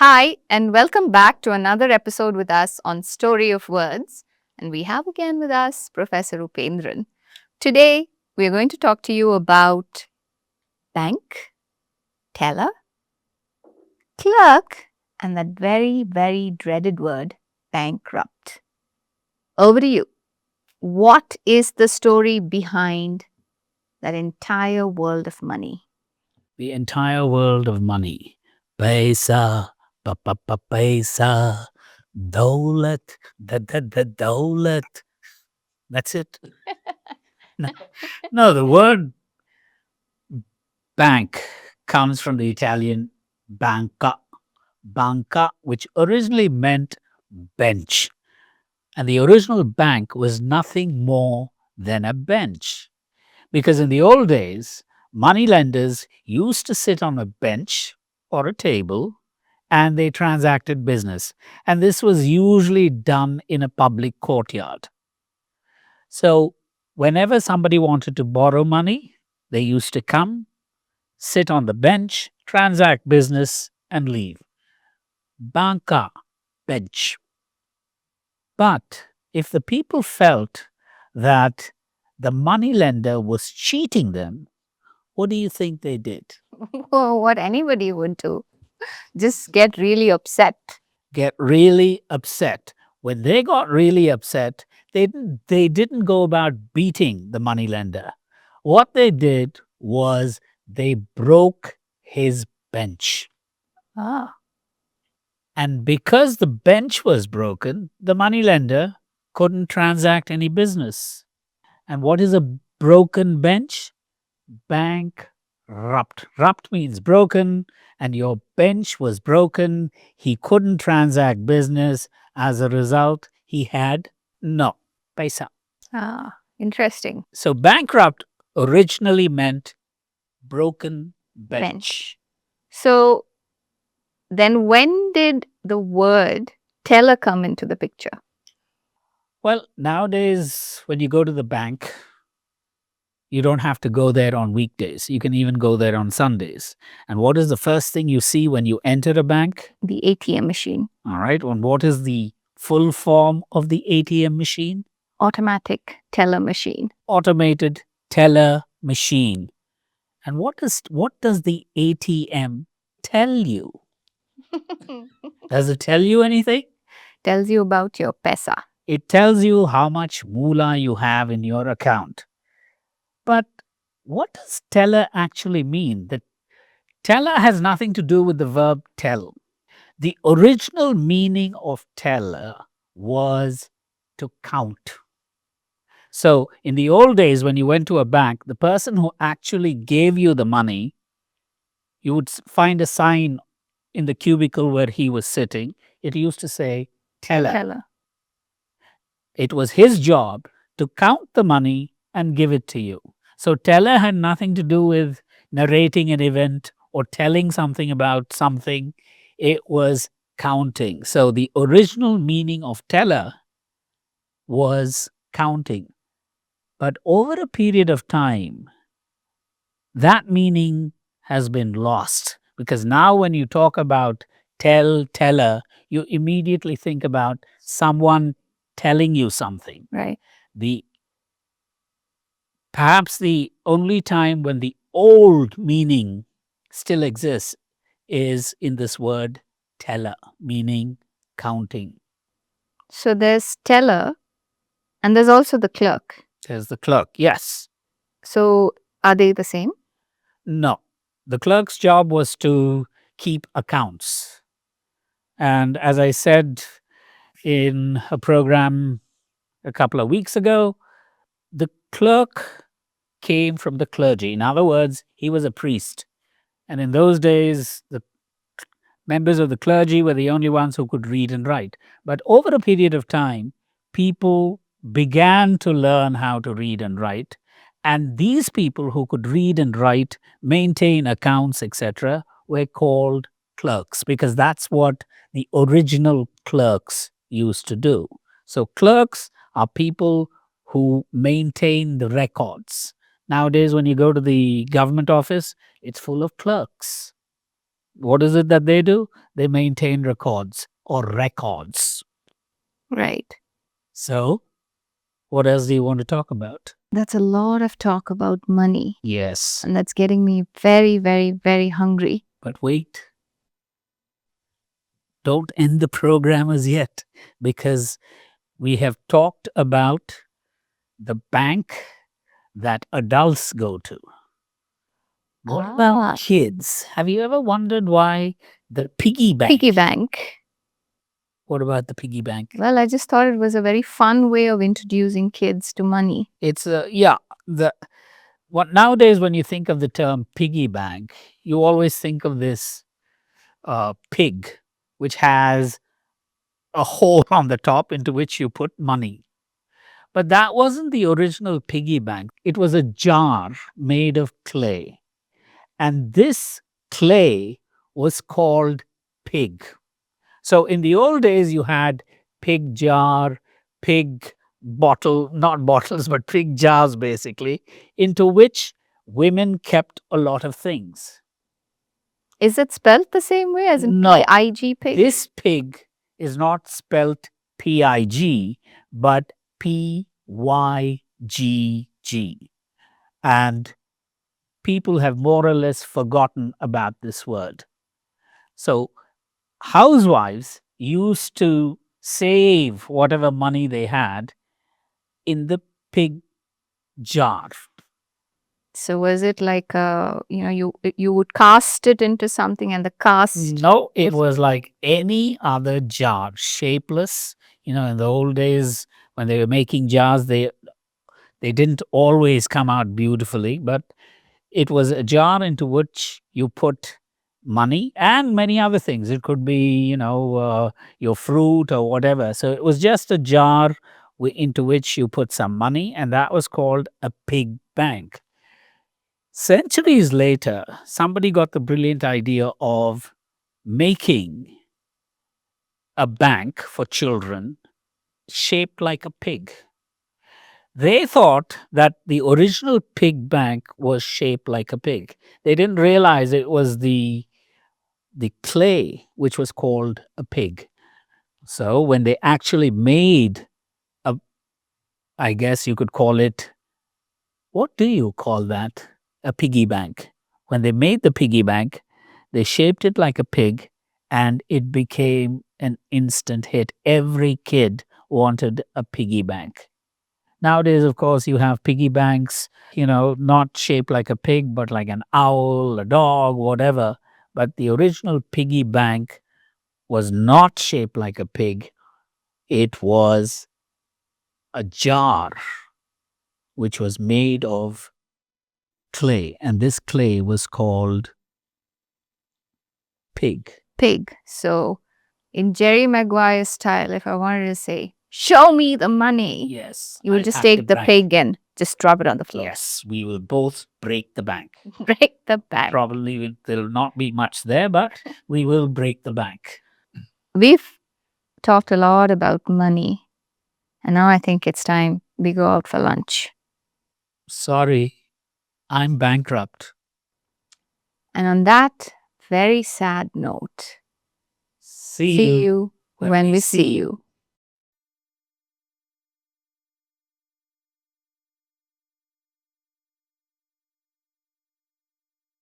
Hi, and welcome back to another episode with us on Story of Words. And we have again with us Professor Upendran. Today, we are going to talk to you about bank, teller, clerk, and that very, very dreaded word, bankrupt. Over to you. What is the story behind that entire world of money? The entire world of money. Paisa, paisa, daulat, the daulat. That's it. No, no, the word bank comes from the Italian banca, banca, which originally meant bench. And the original bank was nothing more than a bench. Because in the old days, moneylenders used to sit on a bench or a table and they transacted business. And this was usually done in a public courtyard. So, whenever somebody wanted to borrow money, they used to come, sit on the bench, transact business, and leave. Banca, bench. But if the people felt that the moneylender was cheating them, what do you think they did? Oh, what anybody would do. Just get really upset. Get really upset. When they got really upset, they didn't go about beating the moneylender. What they did was they broke his bench. Ah, And because the bench was broken, the moneylender couldn't transact any business. And what is a broken bench? Bankrupt. Rupt means broken, and your bench was broken. He couldn't transact business. As a result, he had no paisa. interesting. So bankrupt originally meant broken bench. Bench. So then when did the word teller come into the picture? Well, nowadays, when you go to the bank, you don't have to go there on weekdays. You can even go there on Sundays. And what is the first thing you see when you enter a bank? The ATM machine. All right. And what is the full form of the ATM machine? Automatic teller machine. Automated teller machine. And what does the ATM tell you? Does it tell you anything? Tells you about your pesa. It tells you how much moolah you have in your account. But what does teller actually mean? The teller has nothing to do with the verb tell. The original meaning of teller was to count. So, in the old days, when you went to a bank, the person who actually gave you the money, you would find a sign in the cubicle where he was sitting. It used to say teller. Teller. It was his job to count the money and give it to you. So, teller had nothing to do with narrating an event or telling something about something. It was counting. So, the original meaning of teller was counting. But over a period of time, that meaning has been lost because now when you talk about teller, you immediately think about someone telling you something. Right. The perhaps the only time when the old meaning still exists is in this word teller, meaning counting. So there's teller and there's also the clerk. There's the clerk. Yes. So are they the same? No. The clerk's job was to keep accounts. And as I said in a program a couple of weeks ago, the clerk came from the clergy. In other words, he was a priest. And in those days, the members of the clergy were the only ones who could read and write. But over a period of time, people began to learn how to read and write. And these people who could read and write, maintain accounts, etc., were called clerks because that's what the original clerks used to do. So, clerks are people who maintain the records. Nowadays, when you go to the government office, it's full of clerks. What is it that they do? They maintain records or records. Right. So, what else do you want to talk about? That's a lot of talk about money. Yes. And that's getting me very, very, very hungry. But wait, don't end the program as yet, because we have talked about the bank that adults go to. What about kids? Have you ever wondered why the piggy bank? Piggy bank. What about the piggy bank? Well, I just thought it was a very fun way of introducing kids to money. It's what nowadays when you think of the term piggy bank, you always think of this pig, which has a hole on the top into which you put money. But that wasn't the original piggy bank. It was a jar made of clay. And this clay was called pig. So in the old days, you had pig jar, pig bottle, not bottles, but pig jars basically, into which women kept a lot of things. Is it spelled the same way as in No. PIG pig? This pig is not spelt PIG, but PYGG. And people have more or less forgotten about this word. So, housewives used to save whatever money they had in the pig jar. So was it like you would cast it into something and the cast? No, it was like any other jar, shapeless. In the old days when they were making jars, they didn't always come out beautifully, but it was a jar into which you put money and many other things. It could be, your fruit or whatever. So it was just a jar into which you put some money, and that was called a pig bank. Centuries later, somebody got the brilliant idea of making a bank for children shaped like a pig. They thought that the original pig bank was shaped like a pig. They didn't realize it was the clay which was called a pig. So when they actually made a, I guess you could call it, what do you call that? A piggy bank. When they made the piggy bank, they shaped it like a pig and it became an instant hit. Every kid wanted a piggy bank. Nowadays, of course, you have piggy banks, not shaped like a pig, but like an owl, a dog, whatever. But the original piggy bank was not shaped like a pig. It was a jar which was made of clay, and this clay was called pig. Pig. So in Jerry Maguire style, if I wanted to say, show me the money, Yes. you will I'll just have take to the bank. pig and just drop it on the floor. Yes, we will both break the bank. Break the bank. Probably there'll not be much there, but we will break the bank. We've talked a lot about money, and now I think it's time we go out for lunch. Sorry, I'm bankrupt. And on that very sad note, See see you you when we see you.